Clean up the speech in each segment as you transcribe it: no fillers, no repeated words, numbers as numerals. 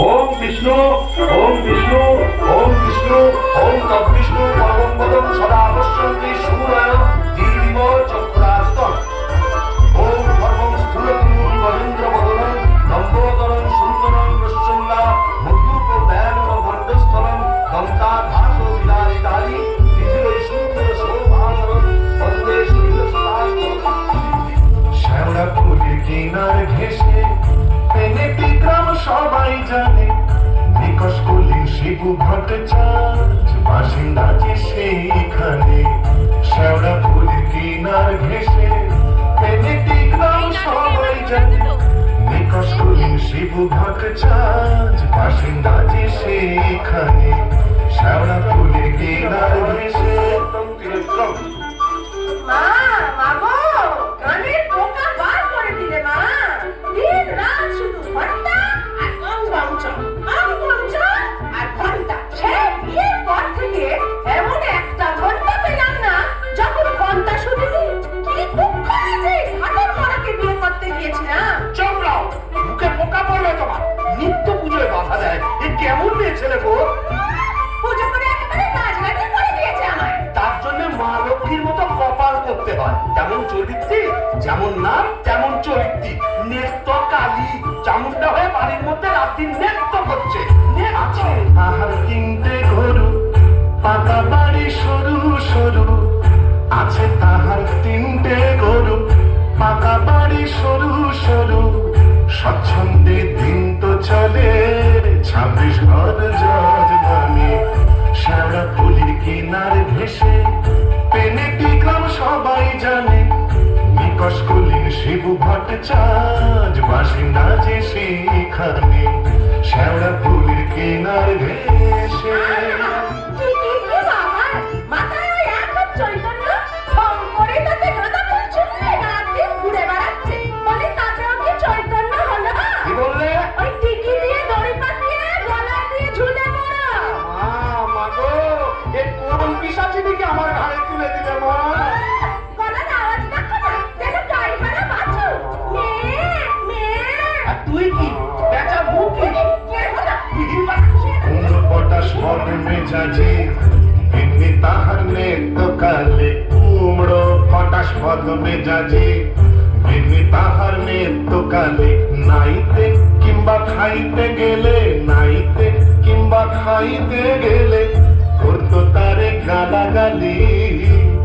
ওম বিষ্ণু ওম বিষ্ণু ওম বিষ্ণু ওম তদ্বিষ্ণু পরমং পদং সদা পশ্যন্তি সূর্যায় দিব চক্রাস্তম ওম পরমং স্থূলতুং গজেন্দ্র বদনং লম্বোদরং সুন্দরং প্রসন্না মুখুপ ব্যানন মণ্ডস্থলং দন্তাধাত বিদারিতারি বিধিরৈ সুন্দর শোভাধরং বন্দে সুন্দর শ্যামলা ফুলের কিনার ঘেঁষে পেনেটি গ্রাম সবাই জানে নিকশ কলির শিবু ভট্টাচার্য বাসিন্দা যে সেইখানে শ্যাওড়া ফুলের কিনার ঘেঁষে পেনেটি গ্রাম সবাই জানে নিকশ কলির শিবু ভট্টাচার্য বাসিন্দা যে সেইখানে শ্যাওড়া ফুলের কিনার ঘেঁষে মা মাগো কানের পোকা বার করে দিলে মা দিন রাত শুধু ঘন্টা আর ঘন্টা সে বিয়ের পর থেকে এমন একটা ঘন্টা পেলাম না যখন ঘন্টা শুনিনি কি দুঃখ হয়েছে ঘাটের মরাকে বিয়ে করতে গিয়েছিলাম চমড়াও মুখে পোকা পড়বে তোমার নিত্য পুজোয় বাধা দেয় এ কেমন মেয়ে ছেলে গো পুজো করে একেবারে গাছগাটি করে দিয়েছে আমার তার জন্য মা লক্ষ্মীর মতো কপাল করতে হয় যেমন চরিত্রী যেমন নাম তেমন চরিত্রী নেত্য কালী চামুন্ডা হয়ে বাড়ির মধ্যে রাত্রি নেত্য করছে আছে আহার কিনতে গরু পাকা বাড়ি সরু সরু আছে তাহার তিনটে গরু পাকা বাড়ি সরু সরু স্বচ্ছন্দে দিন তো চলে 26 ঘর যজমানি শ্যাওড়া ফুলির কিনার ঘেঁষে পেনেটি গ্রাম সবাই জানে নিকশ কলির শিবু ভট্টাচার্য বাসিন্দা যে সেইখানে শ্যাওড়া ফুলির কিনার ঘেঁষে মাথায় ওই এক চৈতন্য ফোন করে তাতে গাঁদা ফুল ছুঁড়ে রাত দিন ঘুরে বেড়াচ্ছে বলে তাতেও কি চৈতন্য হলো কি বললে ওই টিকি দিয়ে দড়ি পাকিয়ে গলায় দিয়ে ঝুলে পড়া মা গো এ কোন পিশাচিনিকে আমার ঘাড়ে তুলে দিলে মা গলার আওয়াজ দেখো না যেন গাড়ি ভাড়া বাঁচো আর তুই কি বেচা মুখ কি পটাশ মনে মেজাজে এমনি তাহার নেত্য কালে কুমড়ো পটাশ পদ মেজাজে এমনি তাহার নেত্য কালে নাইতে কিংবা খাইতে গেলে নাইতে কিংবা খাইতে গেলে করতো তারে গালাগালি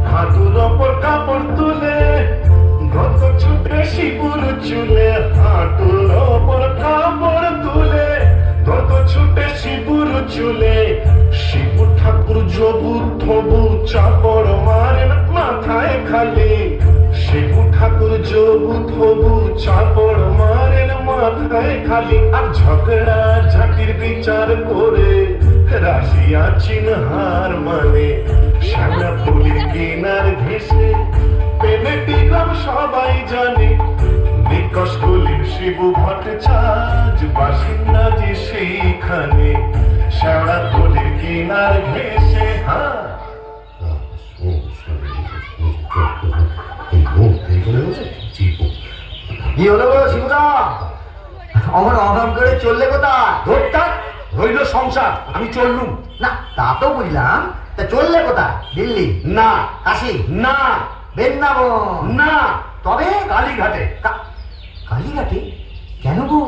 হাঁটুর ওপর কাপড় তুলে গত ছুটে শিবুর চুলে হাঁটুর ওপর কাপড় তুলে গত ছুটে শিবুর চুলে শিবু ঠাকুর জবু থবু চাপড় মারেন মাথায় খালি শিবু ঠাকুর জবু থবু চাপড় মারেন মাথায় খালি আর ঝগড়া ঝাঁটির বিচার করে রাশিয়া চিনহার মানে শ্যামলা ফুলের কিনার ঘেঁষে পেনেটি গ্রাম সবাই জানে নিকশ কলির শিবু ভট্টাচার্য বাসিন্দা যে সেইখানে শ্যাওড়া ফুলের কিনার ঘেঁষে কি হলো গো শিবুদা অমন অভাব করে চললে কোথায় রইল সংসার আমি চললুম না তা তো বুঝলাম তা চললে কোথায় দিল্লি না কাশি না বৃন্দাবন না তবে কালীঘাটে কালীঘাটে কেন গো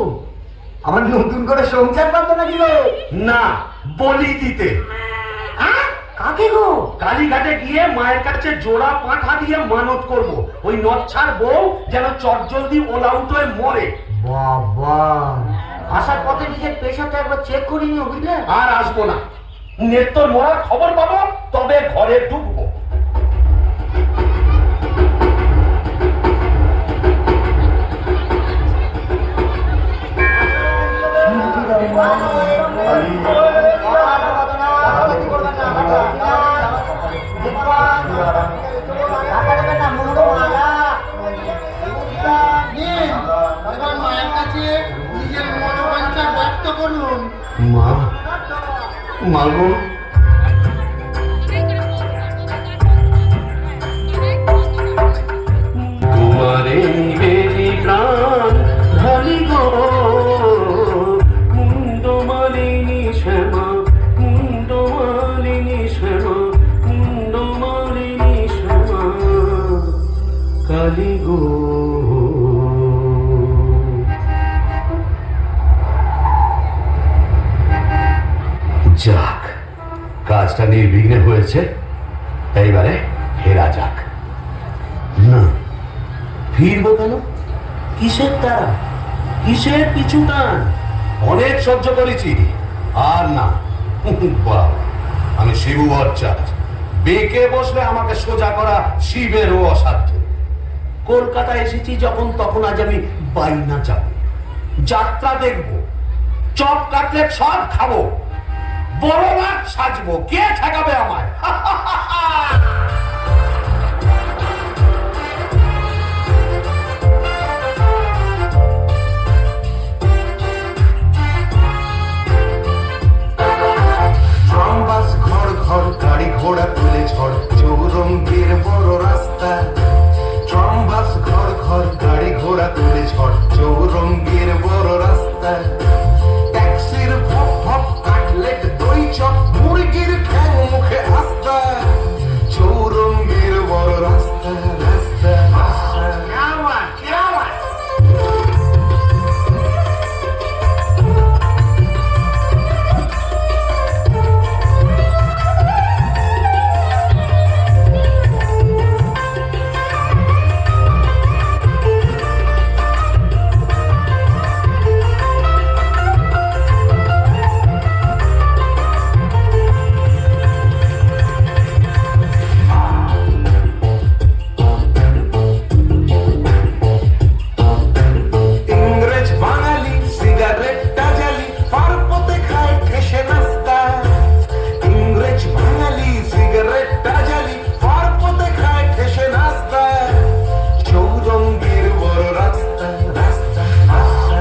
আমার নতুন করে সংসার পাবো নাকি গো না বলি দিতে কাকে গো কালীঘাটে গিয়ে মায়ের কাছে জোড়া পাঁঠা দিয়ে মানত করব ওই নচ্ছার বউ যেন চটজলদি ওলাউট হয়ে মরে বাবা আসার পথে নিজের পেশাটা একবার চেক করিনি বুঝলে আর আসবো না নেত্তর মরার খবর পাবো তবে ঘরে ঢুকবো মাগো তোমারে নিবেদি প্রাণ ঢালি গো মুন্ড যাক, কাজটা নির্বিঘ্নে হয়েছে, এইবারে ফেরা যাক। না, ফিরবো কেন? কিসের তারা, কিসের পিছু টান? অনেক সহ্য করেছি, আর না। বাবা, আমি শিবু ভট্টাচার্য, বেঁকে বসলে আমাকে সোজা করা শিবেরও অসাধ্য। কলকাতা এসেছি যখন, তখন আজ আমি বাইনা যাব, যাত্রা দেখবো, চপ কাটলেট সব খাবো, বড় রাত সাজবো, কে ঠেকাবে আমায়? ট্রামবাস ঘর ঘর গাড়ি ঘোড়া তুলে ঝড় চৌরঙ্গের বড় রাস্তা। ট্রামবাস ঘর ঘর গাড়ি ঘোড়া তুলে ঝড় চৌরঙ্গের বড় রাস্তা। ট্যাক্সির ভপ ভপ কাটলেট দই চপ মুরগির ঠ্যাং মুখে আস্তা। চৌরঙ্গের বড় রাস্তা রাস্তা রাস্তা। ইংরেজ বাঙালি সিগারেটটা জ্বালি পারপথে খায় ঠেসে নাস্তা। ইংরেজ বাঙালি সিগারেটটা জ্বালি পারপথে খায় ঠেসে নাস্তা। চৌরঙ্গের বড় রাস্তা রাস্তা রাস্তা।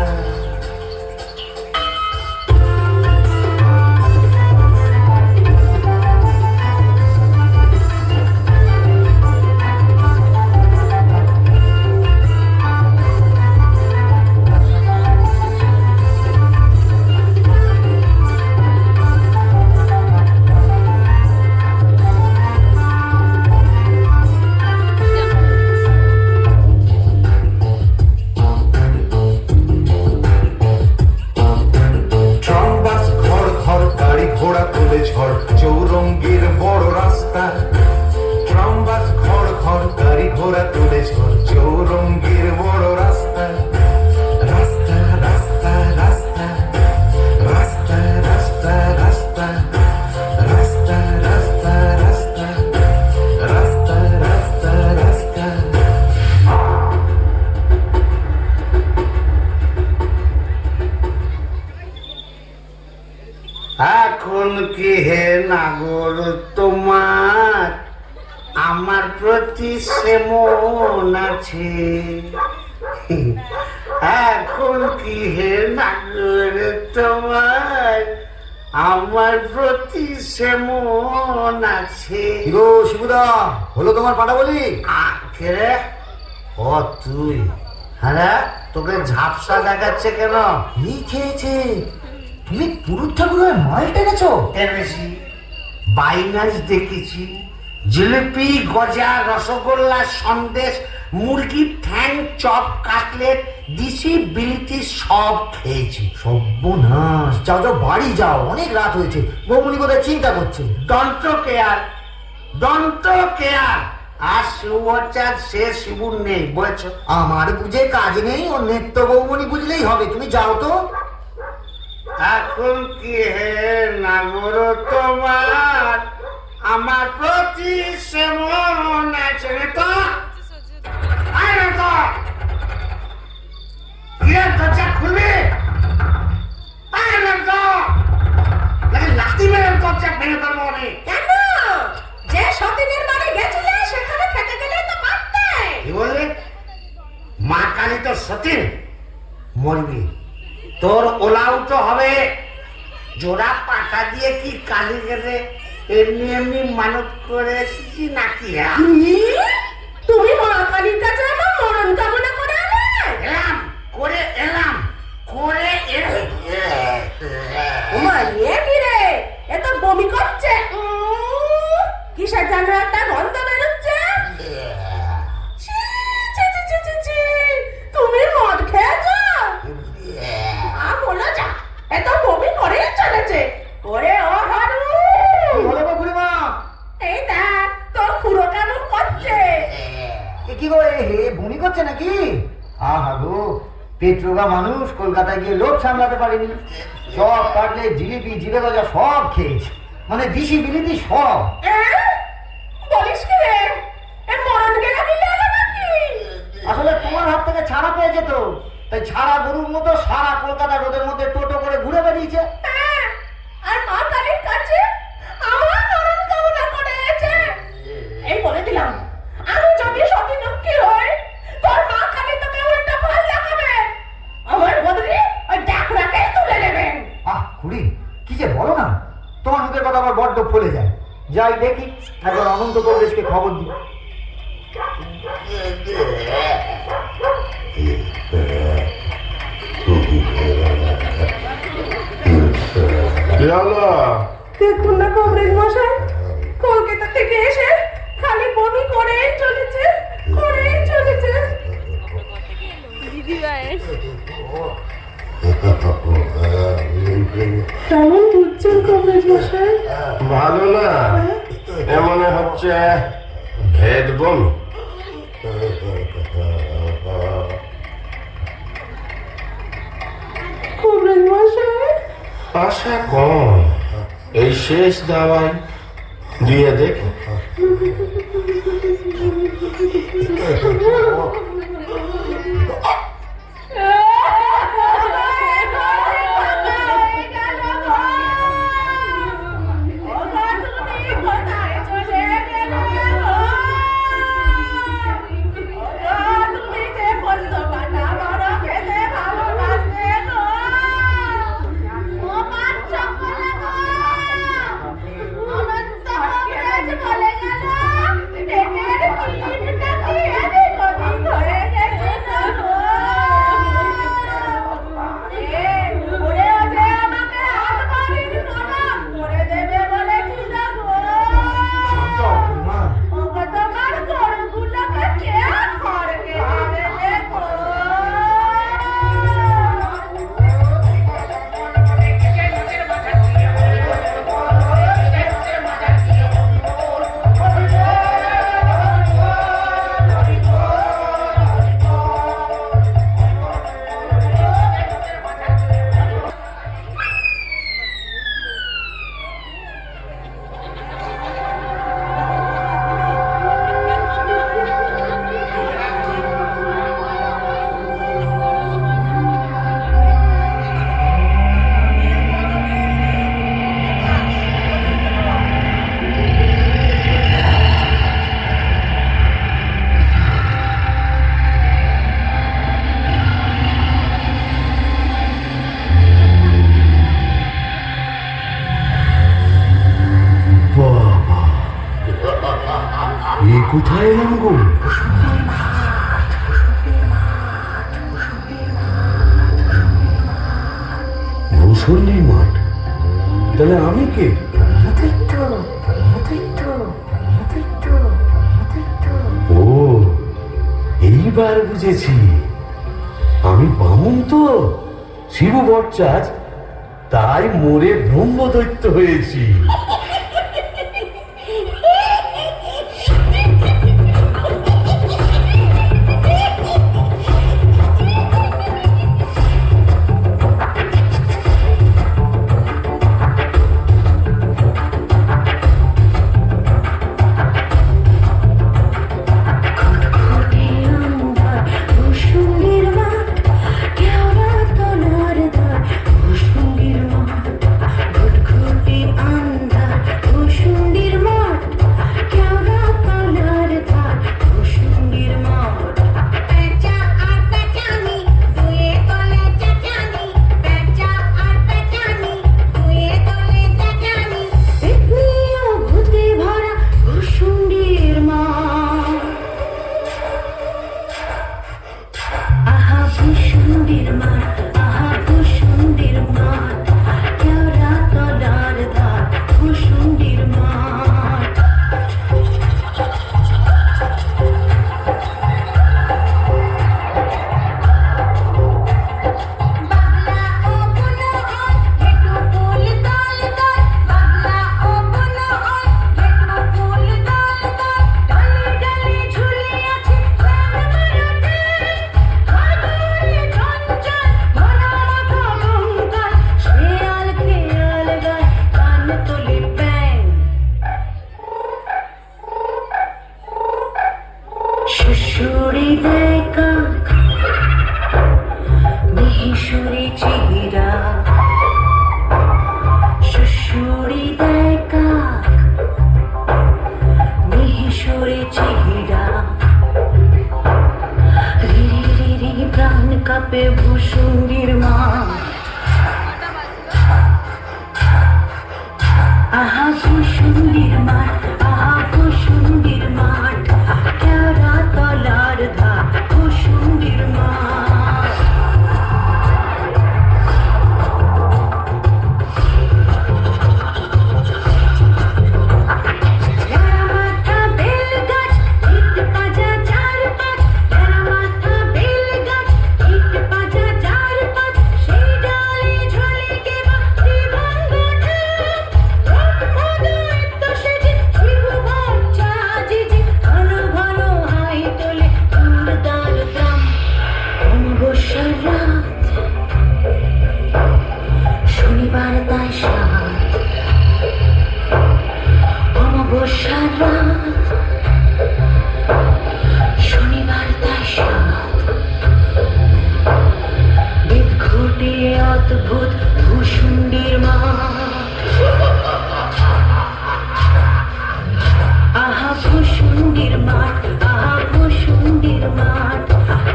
ট্রামবাস ঘর ঘর গাড়ি ঘোড়া তুলে ঝড় চৌরঙ্গের বড় রাস্তা। ট্রামবাস ঘর ঘর গাড়ি ঘোড়া তুলে ঝড় চৌরঙ্গের বড় রাস্তা। রাস্তা রাস্তা রাস্তা রাস্তা রাস্তা রাস্তা রাস্তা রাস্তা রাস্তা রাস্তা রাস্তা রাস্তা। এখন কি হে নাগর তোমার আমার প্রতি সেমন আছে? এখন কি হে নাগর তোমার আমার প্রতি সেমন আছে? কি গো শিবুদা, হলো তোমার পাটা বলি? আখে ও তুই, হ্যাঁ তোকে ঝাপসা দেখাচ্ছে কেন? এই খেয়েছে, তুমি পুরুষ ঠাকুরের মাল টেনেছো? এনেছি, বাইনাস দেখেছি, জিলিপি, গজা, রসগোল্লা, সন্দেশ, মুরগির ঠ্যাং, চপ, কাটলেট, দিশি, বিলিতি সব খেয়েছি। সর্বনাশ, যাও যাও বাড়ি যাও, অনেক রাত হয়েছে। বৌমনি কোথায় চিন্তা করছে। দন্ত কেয়ার, দন্ত কেয়ার। আর শিবচার সে শিবুর নেই, বলছ? আমার বুঝে কাজ নেই, ও নেত্য বৌমনি বুঝলেই হবে। তুমি যাও তো। এখন কি হে নাগর তোমার আমার প্রতি সেমন আছে? তো আয় তো দরজা খুলবি? লাঠি মেরে দরজা ভেঙে দেবো আমি। কেন? যে সতীনের বাড়ি গেছিলে সেখানে থেকে গেলে তো পারতে। কি বললি? মা কালী তো সতীন, মরবি, তোর ওলাউটো হবে। জোড়া পাটা দিয়ে কি কালী গেলে এমনি এমনি মানত করে এসেছি নাকি? তুমি মা কালীর কাছে আমার মরণ কামনা করে এলে? এলাম করে এলাম করে ওমা এ কি রে? এ তো বমি করছে। কিসের যেন একটা গন্ধ বেরোচ্ছে। ছি, ছি, ছি, ছি, ছি, ছি। তুমি মদ খেয়েছো? বলো যা, এ তো বমি করেই চলেছে। ওরে ও পেট্রোগা মানুষ কলকাতায় গিয়ে লোক সামলাতে পারেনি, চপ কাটলেট জিলিপি জিরে গজা সব খেয়েছে, মানে দিশি বিলিতি সব। বলিস কি রে, এর মরণ গেলে মিলে এলো নাকি? আসলে তোমার হাত থেকে ছাড়া পেয়েছে তো, তাই ছাড়া গরুর মতো সারা কলকাতা রোদের মধ্যে টোটো করে ঘুরে বেরিয়েছে। হ্যাঁ, আর মা কালীর কাছে আমার মরণ কামনা করেছে। এই বলে দিলাম, আমি যদি সতী লক্ষ্মী হই, তোর মা কালী তোকে উল্টো ফল লাগাবে, আমার বদলে ওই ডাকরাকে তুলে নেবেন। খুড়ি কি যে বলো না, তোমার মুখের কথা আমার বড্ড ফলে যায়। যাই দেখি, একবার অনন্ত কংগ্রেসকে খবর দিই। দেখুন না কংগ্রেস মশাই, কলকাতা থেকে এসে খালি বমি করেই চলেছে, করেই চলেছে। কেমন বুঝছেন কংগ্রেস মশাই? ভালো না, এমন হচ্ছে ভেদ বমি। কংগ্রেস মশাই, আশা কম, এই শেষ দাওয়াই দিয়ে দেখি। কোথায় এলাম গো? মুসল্লির মাঠ, তাহলে আমি কে? ও, এইবার বুঝেছি, আমি বামুন তো, শিবু ভট্টাচ, তাই মোরে ব্রহ্মদৈত্য হয়েছি। ঘুটঘুটে আন্ধার ভূষুণ্ডির মাঠ, আহা ভূষুণ্ডির মাঠ, কেওড়া তলার ধার ভূষুণ্ডির মাঠ। লেরা মাথা বেল গাছ, ইট পাজা চার পাঁচ, লেরা মাথা বেল গাছ, ইট পাজা চার পাঁচ, সেই ডালে ঝোলে কেবা জীবন গঠন। ব্রহ্মদৈত্য সেজে ত্রিভুবন চাজিজে, ঘন ঘন হাই তোলে দুর্দার দ্রাম। অমাবস্যার রাত, শনিবার তাই সাত, অমাবস্যার রাত, শনিবার তাই সাত। বেদ ঘটে অদ্ভুত ভূষুণ্ডির মাঠ, আহা ভূষুণ্ডির মাঠ, আহা ভূষুণ্ডির মাঠ,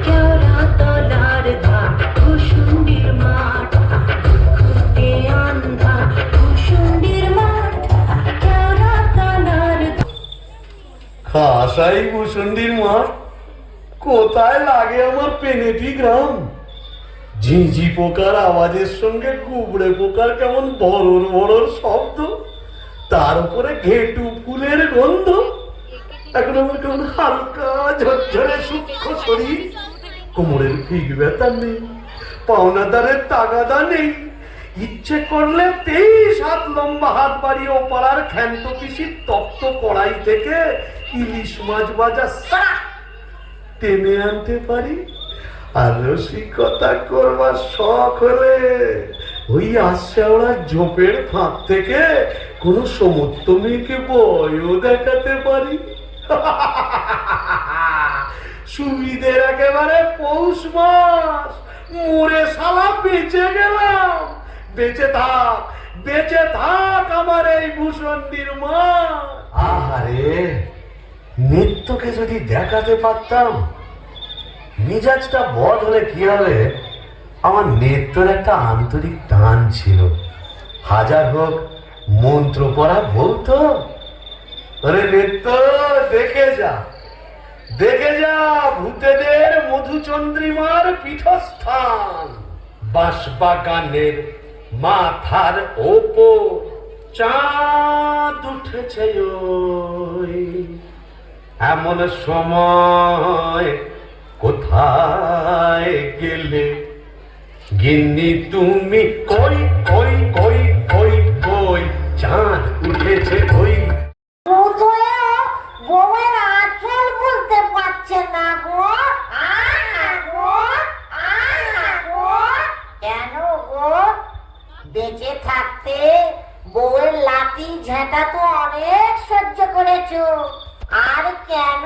কেওড়া তলার ধার ভূষুণ্ডির মাঠ। ঘুরতে আন্ধা ভূষুণ্ডির মাঠ, কেওড়া তলার ধার। খাসাই ভূষুণ্ডির মাঠ, কোথায় লাগে আমার পেনেটি গ্রাম। ঝিঁঝি পোকার আওয়াজের সঙ্গে কুবড়ে পোকার কেমন বড়র বড়র শব্দ, তার উপরে ঘেটু ফুলের গন্ধ। এখন আমার কেমন হালকা ঝরঝরে সূক্ষ্ম শরীর, কোমরের ফিক ব্যথা নেই, পাওনাদারের তাগাদা নেই। ইচ্ছে করলে 23 হাত লম্বা হাত বাড়িয়ে ও পাড়ার ক্ষান্ত পিসির তপ্ত কড়াই থেকে ইলিশ মাছ ভাজা সারা টেনে আনতে পারি। আর রসিকতা করবার শখ হলে ওই আশ্যাওড়া ঝোপের ফাঁক থেকে কোন সমস্ত মেয়েকে বয়ও দেখাতে পারি। সুবিধের একেবারে পৌষ মাস, মোরে শালা বেঁচে গেলাম। বেঁচে থাক আমার এই ভূষুণ্ডির মা। আহারে, নিত্যকে যদি দেখাতে পারতাম। মেজাজটা বদ হলে কি হবে, আমার নেত্রর একটা আন্তরিক টান ছিল। হাজার হোক মন্ত্র পড়া বলতো, আরে নেত্র দেখে যা ভূতেদের মধুচন্দ্রিমার পীঠস্থান। বাঁশবাগানের মাথার ওপর চাঁদ উঠেছে ওই, এমন সময় কোথায় গেলে গিন্নি তুমি? কই কই কই কই কই, চাঁদ উঠেছে ওই। বউয়ের আঁচল বলতে পারছে না গো। কেন গো? বেঁচে থাকতে বউয়ের লাঠি ঝেঁটা তো অনেক সহ্য করেছো, আর কেন?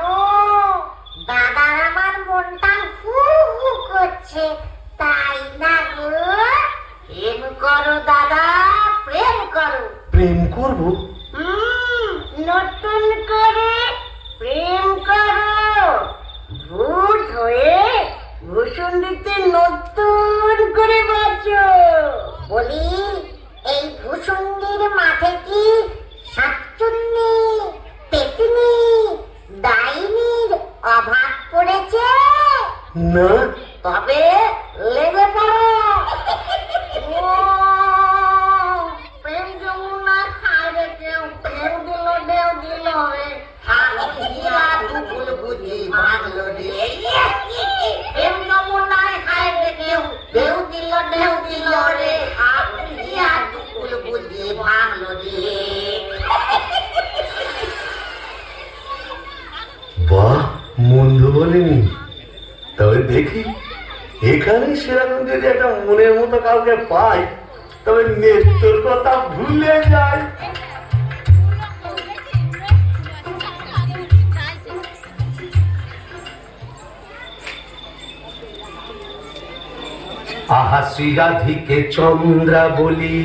দাদার আমার মনটা হু হু করছে, তাই না গো? প্রেম করো দাদা, প্রেম করো। প্রেম করব? নতুন করে প্রেম করো। ভূত হয়ে ভূষুণ্ডিতে নতুন করে বাঁচো। বলি, এই ভূষুণ্ডির মাঠে কি শাকচুন্নি, পেতনি, ডাইনির অভাব পড়েছে? না। তবে লেগে পড়ো। প্রেম যমুনা খাইবে কেউ, ঢেউ দিল রে, দুপুল বুঝি ভাগলো রে। প্রেম যমুনায় খাইবে কেউ, ঢেউ দিল রে, দুপুল বুঝি ভাগলো রে। বাহ, মন্দ বলেনি। তবে দেখি এখানে সেরকম যদি একটা মনের মতো কাউকে পাই, তবে নেত্রর কথা ভুলে যাই। আহা শ্রীরাধিকে চন্দ্রা বলি,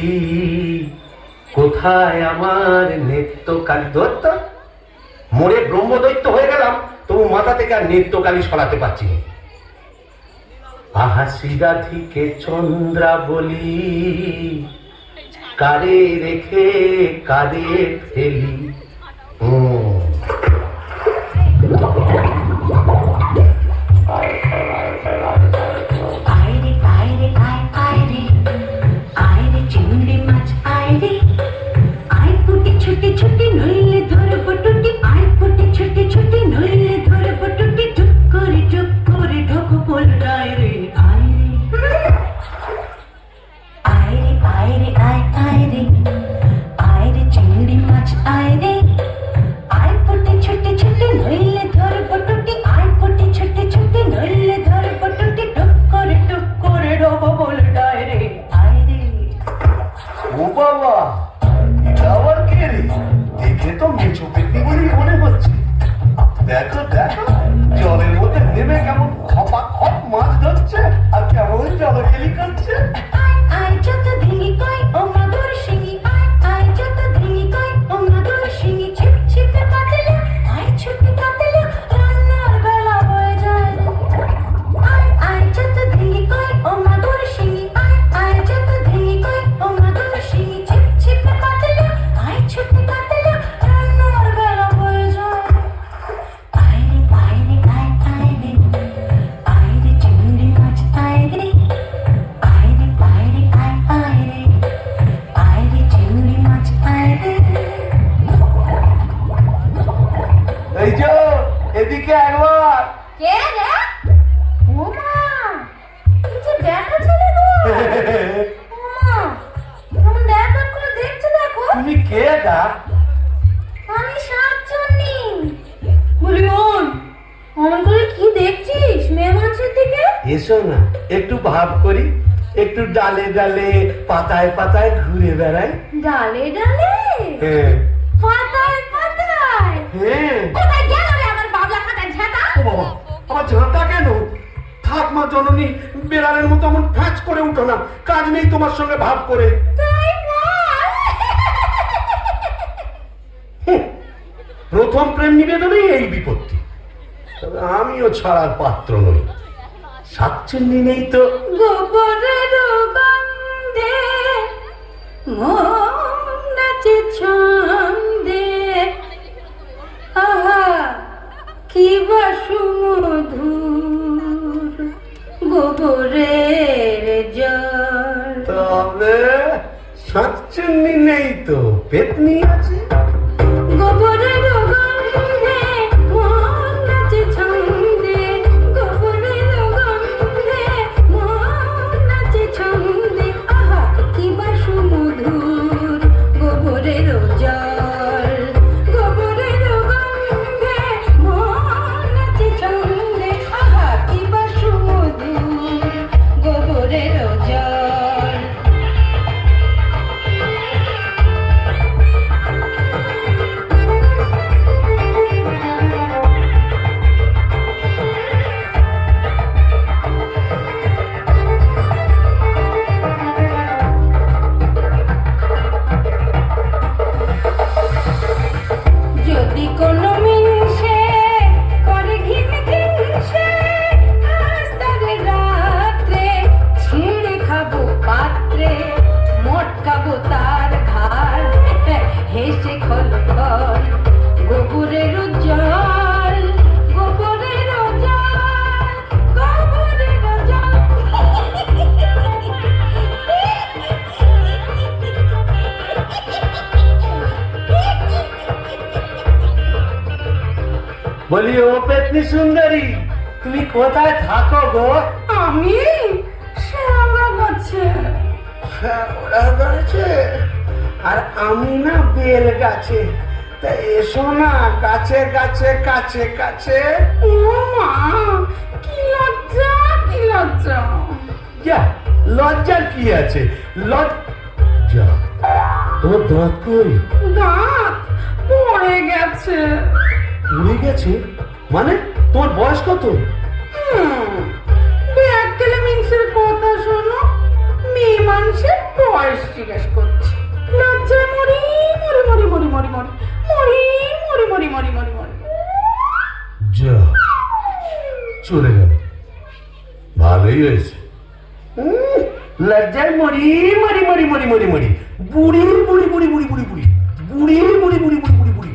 কোথায় আমার নেত্রকালী? দত্ত মোরে ব্রহ্মদৈত্য হয়ে গেলাম, তবু মাথা থেকে আর নেত্রকালী সরাতে পারছি না। আহা শ্রীরাধিকে চন্দ্রা বলি, কারে রেখে কারে ফেলি, রে আয় রে চিংড়ি মাছ আয় রে আয় পটে ছোটে ছোটে নইলে ধর বটুটি আয় পটে ছোটে ছোটে নইলে ধর বটুটি টুক করে রব বল ডায় রে আয় রে ও বাবা, এটা আবার কে রে? দেখে তো মেচো পেটনি বলেই মনে হচ্ছে। দেখো দেখো, জলের মধ্যে নেমে কেমন খপা খপ মাছ ধরছে আর কেমন জলকেলি করছে। আয় আয় যত ধিঙি কই ও মাদুর শিঙি আয় আয় যত ধিঙি কই ও মাদুর শিঙি ছিপ ছিপে কাতলা আয় ছুটে কাতলা রান্নার বেলা হয়ে যায় আয় আয় যত ধিঙি কই ও মাদুর শিঙি আয় আয় যত ধিঙি কই ও মাদুর শিঙি ছিপ ছিপে কাতলা আয় ছুটে কাতলা রান্নার বেলা হয়ে যায় আয় রে আয় রে আয় রে চিংড়ি মাছ আয় রে আয় রে আয় রে চিংড়ি মাছ আয় রে এই যে এদিকে একবার। কে রে? ওমা, কি যে দেখা ছেলে গো! ওমা, কেমন দেখা করে দেখছো দেখো। তুমি কে গা? আমি শাকচুন্নি। বলিউন, অমন করে কি দেখছিস মেয়ে মানুষের দিকে? এসো না, একটু ভাব করি, একটু ডালে ডালে পাতায় পাতায় ঘুরে বেড়াই। ডালে ডালে, হ্যাঁ পাতায় পাতায়। হ্যাঁ। কোথায় গেল রে আমার বাবলা কাটা ঝাঁটা? ও বাবা, আমার ঝাঁটা কেন? থাক মা জননী, বেড়ালের মতো এমন ফ্যাচ করে উঠো না, কাজ নেই তোমার সঙ্গে ভাব করে। তাই বল। প্রথম প্রেম নিবেদনেই এই বিপত্তি। তবে আমিও ছাড়ার পাত্র নই। শাকচুন্নি নেই তো। গোবরের গন্ধে মন নাচে ছন্দে আহা কি বা সুমধুর গোবরের জল তবে শাকচুন্নি নেই তো, পেতনি আছে। গোবরের গন্ধে মন নাচে ছন্দে গোবরের গন্ধে মন নাচে ছন্দে আহা কি বা সুমধুর গোবরের জল গোবরের গন্ধে মন নাচে ছন্দে আহা কি বা সুমধুর গোবরের জল যদি কোনো মিনসে করে ঘিন ঘিনসে আস্তারে রাত্রে ছিঁড়ে খাবো পাত্রে মটকাবো তার ঘাড় হেসে খল খল গোবরের জল গোবরের জল গোবরের জল বলি ও পেতনি সুন্দরী, তুমি কোথায় থাকো গো? আমি শ্যামা গাছে ওরা গাছে আর আমি না বেল গাছে। তা এসো না গাছে গাছে কাছে কাছে। ও মা কি লজ্জা কি লজ্জা যা, লজ্জার কি আছে? লজ্জা তোমার দাঁত কই? দাঁত পড়ে গেছে উড়ে গেছে মানে? তোমার বয়স কত? ব্যাগ গেলে মিনসের কথা শোনো মেয়ে মানুষের বয়স জিজ্ঞেস করছে লজ্জায় মরি মরি মরি মরি মরি মরি মরি মরি মরি মরি মরি মরি যা, চলে গেল। ভালোই হয়েছে। লজ্জায় মরি মরি মরি মরি মরি মরি বুড়ি বুড়ি বুড়ি বুড়ি বুড়ি বুড়ি বুড়ি বুড়ি বুড়ি বুড়ি বুড়ি বুড়ি।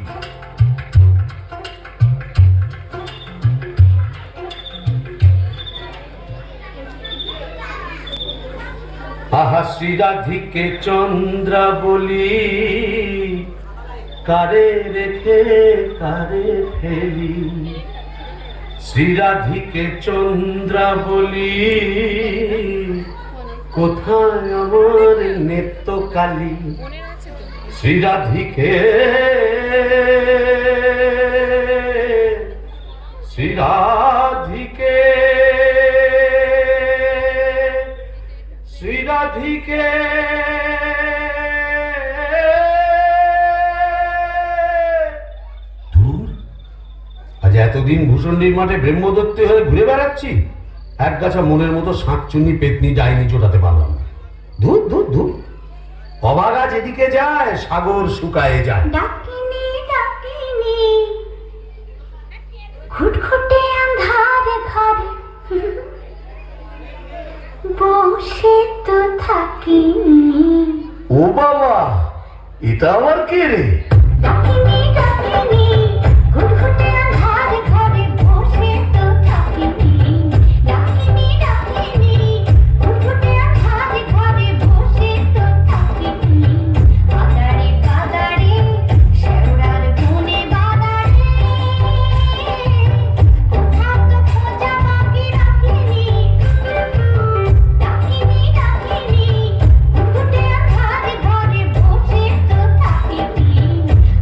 আহা শ্রীরাধিকে চন্দ্রা বলি, কারে রেখে কারে ফেলি। শ্রীরাধিকে চন্দ্রা বলি, কোথায় আমার নেত্য কালী শ্রীরাধিকে শ্রীরাধিকে শ্রীরাধিকে আজ এতদিন ভূষণ্ডির মাঠে ব্রহ্মদত্তে হয়ে ঘুরে বেড়াচ্ছি, এক গাছা মনের মতো শাঁকচুন্নি পেতনি ডাইনি চোটাতে পারলাম না। ধুর ধুর ধুর, অবাগা যেদিকে যায় সাগর শুকায়ে যায়। ডাকিনি ডাকিনি ঘুটঘুটে আন্ধারে ঘরে বসে তো থাকিনি। ও বাবা, এটা আবার কে রে? ডাকিনি ডাকিনি ঘুটঘুটে আন্ধারে ঘরে বসে তো থাকিনি। ডাকিনি ডাকিনি ঘুটঘুটে আন্ধারে ঘরে বসে তো থাকিনি। কাদারে কাদারে শেওড়ার বনে বাদারে কোথা তো খোঁজা বাকি রাখিনি। ডাকিনি ডাকিনি ঘুটঘুটে আন্ধারে ঘরে বসে তো থাকিনি।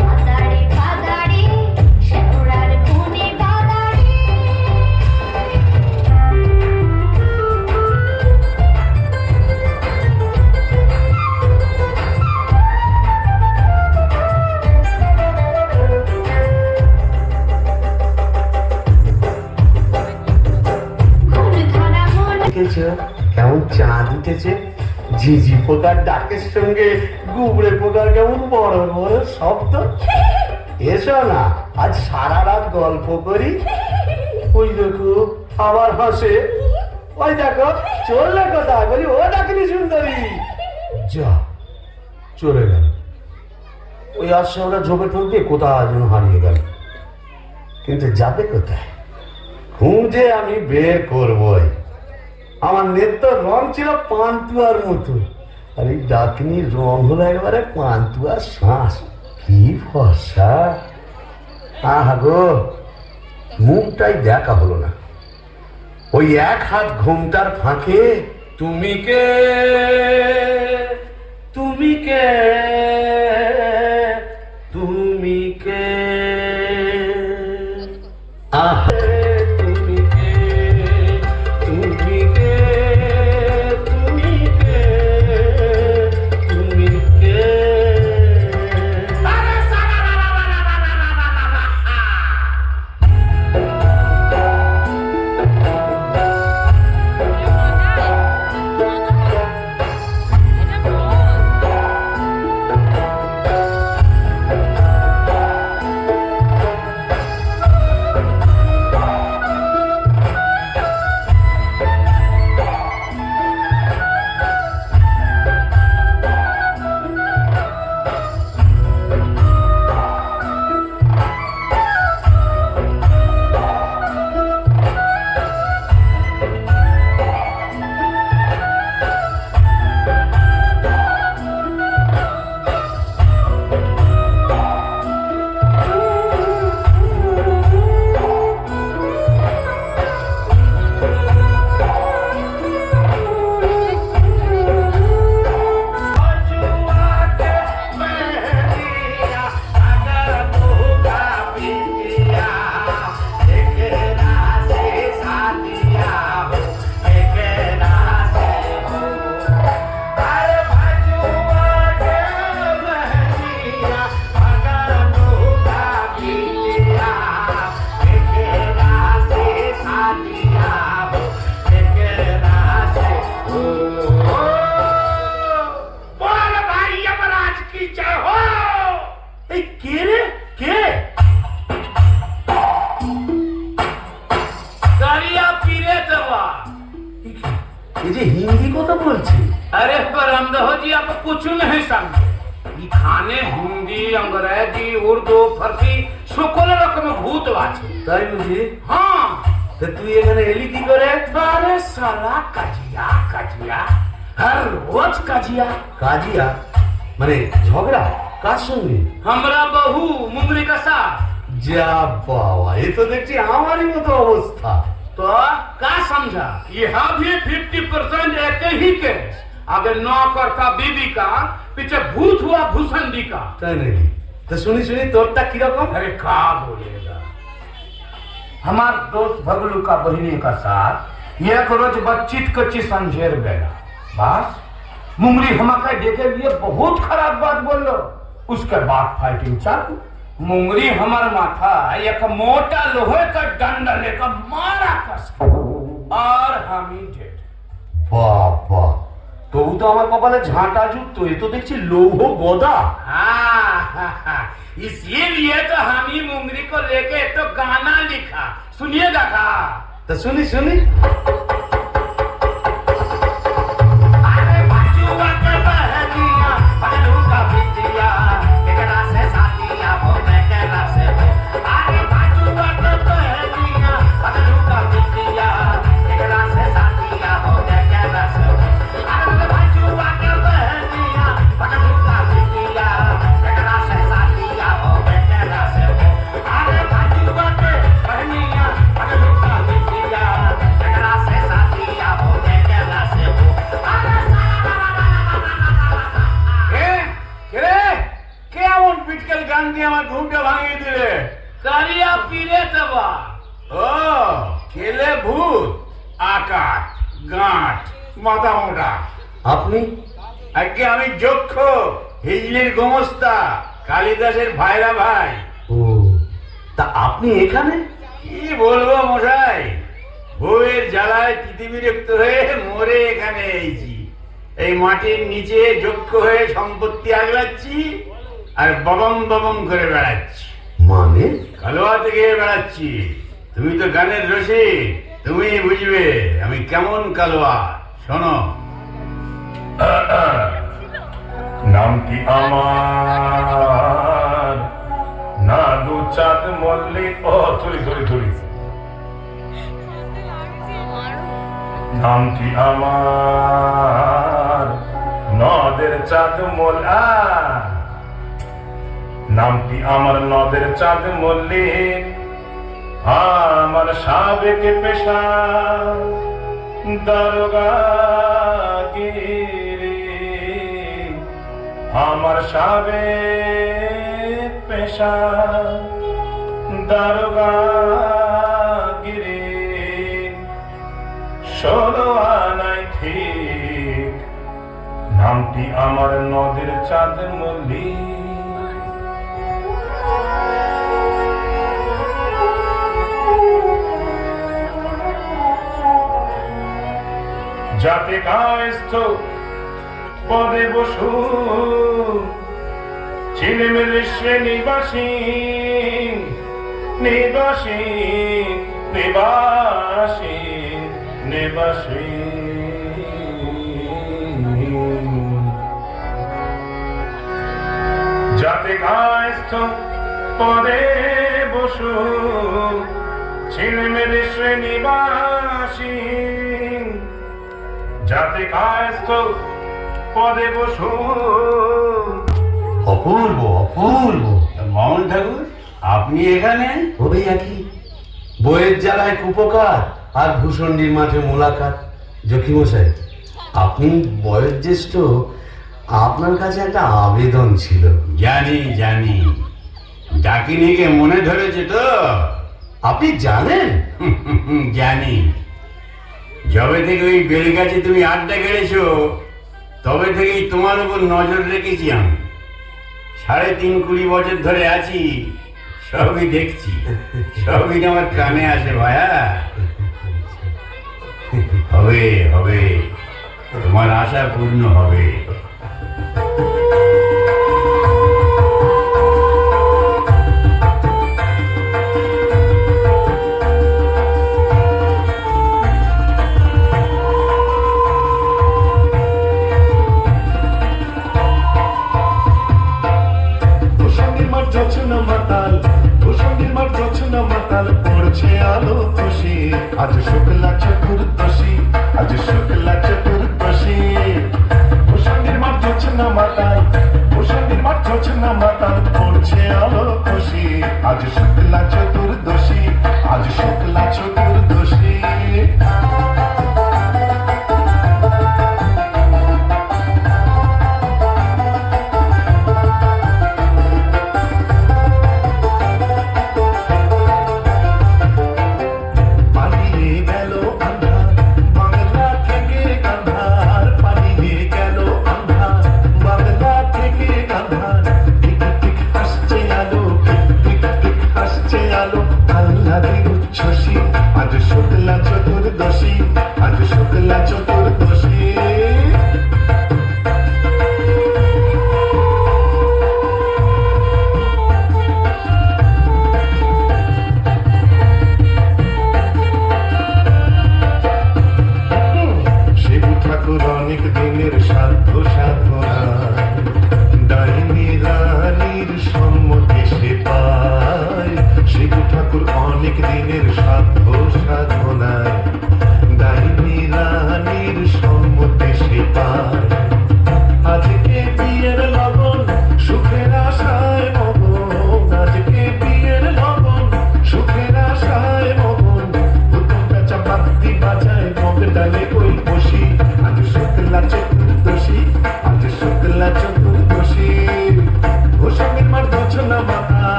কাদারে কাদারে শেওড়ার বনে বাদারে। ঘুম ধরা মন দেখেছো কেমন চাঁদ উঠেছে? ঝিঝি পোকার ডাকের সঙ্গে গুবড়ে পোকার কেমন বড় বড় শব্দ। এসো না, আজ সারা রাত গল্প করি। ওই দেখো আবার হাসে। ওই দেখো চললে কোথায়? বলি ও ডাকিনি সুন্দরী। যা চলে গেল। ওই আসছে ওরা ঝোপে ঠোক দিয়ে কোথায় যেন হারিয়ে গেল। কিন্তু যাবে কোথায়? খুঁজে আমি বের করবই। আমার নেত্য রং ছিল পান্তুয়ার মতো, আর এই ডাকিনীর রং হলো একবারে পান্তুয়ার শ্বাস। কি ফর্সা! আহা গো, মুখটাই দেখা হলো না। ওই এক হাত ঘোমটার ফাঁকে তুমি কে, তুমি কে, তুমি কে, আহা তুমি কে, তুমি কে, তুমি কে, তুমি কে। हिंदी को तो बोलছি। अरे परमदह जी आप कुछ नहीं समझे। এখানে হিন্দি, अंग्रेजी, उर्दू, फारसी সকল রকম ভূত আছে। তাই বুঝি? হ্যাঁ। তা তুই এখানে এলি কি করে? আরে সালা কাজিয়া কাজিয়া, হর রোজ কাজিয়া। কাজিয়া মানে ঝগড়া? কার সঙ্গে? हमरा बहू मुंगली का साथ। যা বাবা, এ তো দেখছি আমারই মতো অবস্থা। तो का समझा? यहाँ भी 50% एक ही केस। आगे नौकर का बीबी का, पीछे भूत हुआ भूसंडी का। তাই নাকি? তা শুনি শুনি তোরটা কিরকম? अरे का बोलेगा, हमार दोस्त भगलू का बहिनी का साथ एक रोज बच्चित कच्ची संझेर बेला, बस मुंगरी हमारे देखे लिए बहुत खराब बात बोल लो। उसके बाद फाइटिंग चालू। मुंगरी हमार माथा एक मोटा लोहे का डंडा लेकर मारा कस के, और हम ही डेड। বাবা, তবু তো আমার কপালে ঝাঁটা যুক্ত, এ তো দেখছি লৌহ গদা। हाँ, इसीलिए तो हम ही मुंगरी को लेके तो गाना लिखा, सुनिएगा का? তা শুনি শুনি। अरे बचुआ के बहनिया पगलू का बिटिया केकरा से साथिया हो केकरा से हो। अरे बचुआ के बहनिया पगलू का बिटिया केकरा से साथिया हो केकरा से हो। अरे बचुआ के बहनिया पगलू का बिटिया केकरा से साथिया हो केकरा से हो। अरे बचुआ के बहनिया पगलू का बिटिया केकरा से साथिया हो केकरा से हो। কেমন পিটকেল গান দিয়ে আমার ঘুমটা ভাঙিয়ে দিলে? কারিয়া পীরে তবা। ও কেলে ভূত, আকাট, গাঁট, মাথা মোটা। আপনি? আজকে আমি যক্ষ, হিজলির গোমস্তা, কালিদাসের ভাইরা ভাই। ও, তা আপনি এখানে? কি বলবো মশাই, বউয়ের জ্বালায় তিতিবিরক্ত হয়ে মরে এখানে এসেছি। এই মাটির নিচে যক্ষ হয়ে সম্পত্তি আগলাচ্ছি আর ববম ববম করে বেড়াচ্ছি। মানে? কালোয়া থেকে বেড়াচ্ছি। তুমি তো গানের রসিক, তুমি বুঝবে আমি কেমন কালোয়া। শোনো, নামটি আমার না দু চাঁদ মল্লিক। ও ধরি ধরি ধরি। নামটি আমার নদের চাঁদ মোল্লা, নামটি আমার নদের চাঁদ মল্লিক। আমার সাবেক পেশা দারোগাগিরি, আমার সাবেক পেশা দারোগাগিরি। 16 আনায় ঠিক, নামটি আমার নদের চাঁদ মল্লিক। যাতে কায়স্থ পদে বসু ছিলেমেলে সে নিবাসী নিবাসী নিবাসী নিবাসী। যাতে কায়স্থ পদে বসু ছিলেমেলে সে নিবাসী, যাতে কায়স্থ পদে বসু। অপূর্ব অপূর্ব। মামুন ঠাকুর, আপনি এখানে? ওরে একই, বইয়ের জ্বালায় কুপকার আর ভূষণ্ডির মাঠে মোলাকাত। জকিমশাই, আপনি বয়োজ্যেষ্ঠ, আপনার কাছে একটা আবেদন ছিল। জানি জানি, ডাকিনিকে মনে ধরেছে তো? আপনি জানেন? জানি। যবে থেকে ওই বেলগাছে তুমি আড্ডা গেড়েছো, তবে থেকেই তোমার উপর নজর রেখেছি আমি। 3.5 বছর ধরে আছি, সবই দেখছি, সবই আমার কানে আসে ভায়া। হবে হবে, তোমার আশা পূর্ণ হবে। পড়ছে আলো খুশি, আজ শুক্লা চতুর্দশী, আজ শুক্লা চতুর্দশী। ভূষণ্ডির মাঠ জোছনা মাতাল, ভূষণ্ডির মাঠ জোছনা মাতাল, পড়ছে আলো খুশি, আজ শুক্লা চতুর্দশী, আজ শুক্লা চতুর্দশী।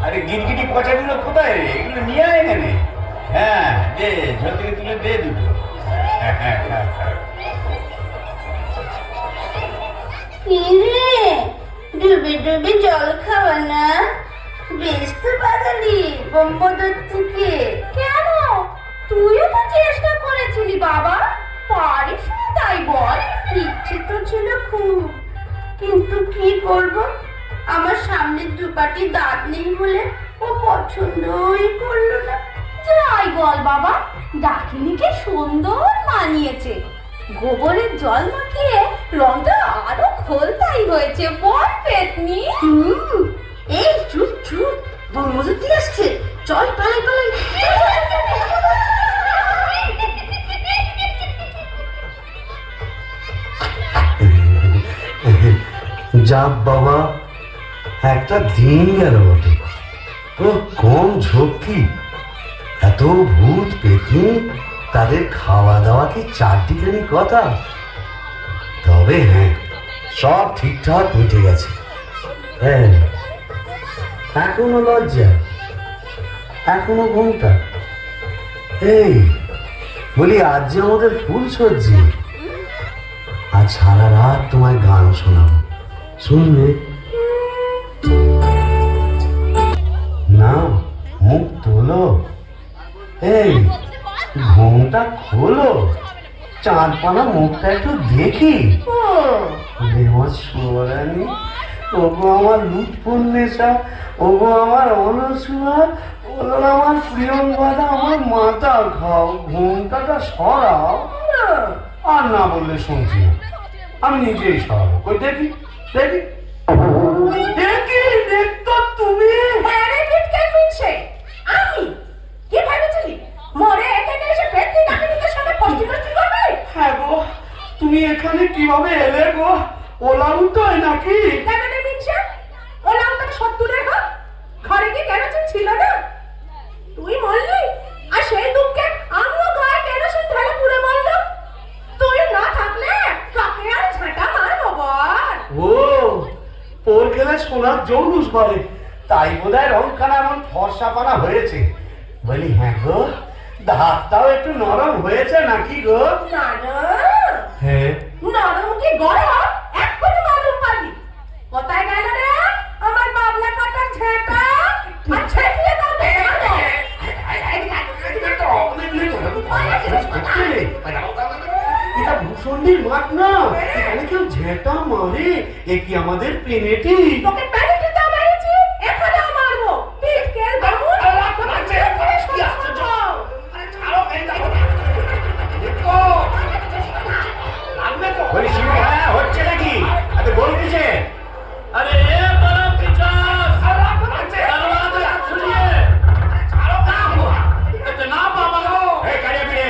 আরে গিরগিটি পচাগুলো কোথায় রে? এগুলো নিয়ে আয় এখানে। হ্যাঁ দে, ঝোল থেকে তুলে দে দুটো। কিরে ডুবে ডুবে জল খাওয়া না? বেশ তো বাঙালি বোম্বদর থেকে। কেন, তুইও তো চেষ্টা করেছিলি বাবা, পারিস না তাই বল? ইচ্ছে তো ছিল খুব, কিন্তু কি করব, আমার সামনে দুপাটি দাঁত নেই বলে ও পছন্দই করলো না। যাই বল বাবা, ডাকিনিকে সুন্দর মানিয়েছে। গোবরের জল মাখিয়ে রংটা আরো খোলতাই হয়েছে, বল পেতনি? এই চুপ চুপ, বনমজুতি আসছে, চল পালাই পালাই। যা বাবা, একটা দিন গেল বটে। ও কম ঝক্কি, এত ভূত পেতনি, তাদের খাওয়া দাওয়া কি চারটিখানি কথা? তবে হ্যাঁ, সব ঠিকঠাক মিটে গেছে। হ্যাঁ, এখনো লজ্জা, এখনো ঘুমটা। এই বলি, আজ যে আমাদের ফুল সজ্জি, আজ সারা রাত তোমায় গান শোনাবো, শুনবে? না, মুখ তোলো, এই ঘুমটা খোলো, চাঁদপানা মুখটা একটু দেখি। দেওয়ার সোয়ারানি, ওগো আমার লুৎফুন্নেসা, ওগো আমার অনসুয়া, ওগো আমার প্রিয়ঙ্গদা, আমার মাথা খাও, ঘুমটাটা সরাও। আর না বললে শুনছি না, আমি নিজেই সরাবো। কই দেখি দেখি দেখি, দেখতো তুমি? আমি কি ভেবেছিলি মরে এখানে এসে পেতনি ডাকিনিদের সাথে ফষ্টি ফষ্টি করবে? হ্যাঁ গো, তুমি এখানে কিভাবে এলে গো? ওলা উল্টোয় নাকি? কেমনে মিনছে? ওলা উল্টো সত্তরের হোক, ঘরে কি কেরোসিন ছিল না? তুই মরলি, আর সেই দুঃখে আমিও গায়ে কেরোসিন ঢেলে পুড়ে মরলাম। তুই না থাকলে কাকে আর ঝাঁটা মারবো বল? ও, পোর খেলে সোনার জৌলুস বলে, তাই বোধহয় রংখানা এমন ফর্সা পানা হয়েছে। বলি হ্যাঁ গো, দাঁতটাও একটু নরম হয়েছে নাকি গো? না না, হ্যাঁ, নরম কি গরম এক্ষুনি মালুম পাবি। কোথায় গেল রে আমার বাবলা কাটার ঝাঁটা? আর ছেঁকিয়ে দাও তো ছাড়ো। এটা ভূষণীর মাঠ না, এখানে কেউ ঝেঁটা মারে? এ কি আমাদের পেনেটি? তোকে প্যানিটিতে মেরেছি, এখানেও মারবো। পিটকেল বাবু, তোমার ছেলে করে সব বলি শিবু, হ্যাঁ হচ্ছে নাকি? আরে বল কিসে? আরে এ বড় পিচাস, দরওয়াজা খুলিয়ে इतना बाबा लो। ए कारिया पीड़े,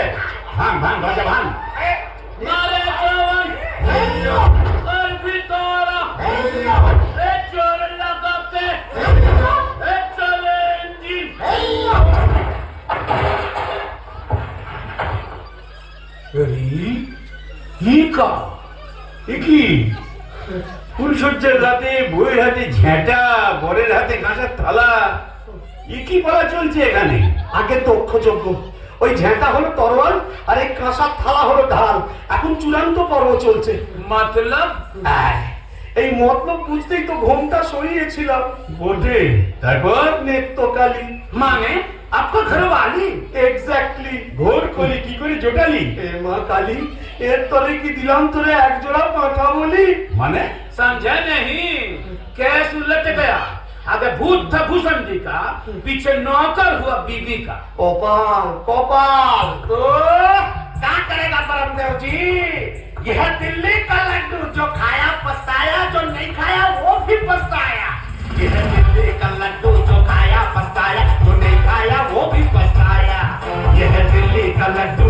भांग भांग दरवाजा भांग। मारे जवान, और पितोरा, ए चोर लगाते, ए चले इंजिन। ফুলসজ্জার রাতে বইয়ের হাতে ঝেঁটা, বরের হাতে কাঁসার থালা, কি পড়া চলছে এখানে? আগে দক্ষযজ্ঞ, ওই ঝেঁটা হলো তরোয়াল, আর এই কাঁসার থালা হলো ঢাল। এখন চূড়ান্ত পর্ব চলছে। মতলব? এই মতলব বুঝতেই তো ঘোমটা সরিয়েছিলাম। বটে, তারপর? নেত্রকালী মানে আপনার ঘরে বালি? এক্স্যাক্টলি। ঘোর কলি কি করে জোটালি? এ মা কালী, এর তরে কি দিলাম তোরে এক জোড়া পাঁঠা বলি? माने समझा नहीं? केस उलट गया, आगे भूत था भूषण जी का, पीछे नौकर हुआ बीबी का। कपाल कपाल। तो क्या करेगा परमदेव जी? यह दिल्ली का लड्डू, जो खाया पछताया, जो नहीं खाया वो भी पछताया। यह दिल्ली का लड्डू, जो खाया पछताया, जो नहीं खाया वो भी पछताया। यह दिल्ली का लड्डू,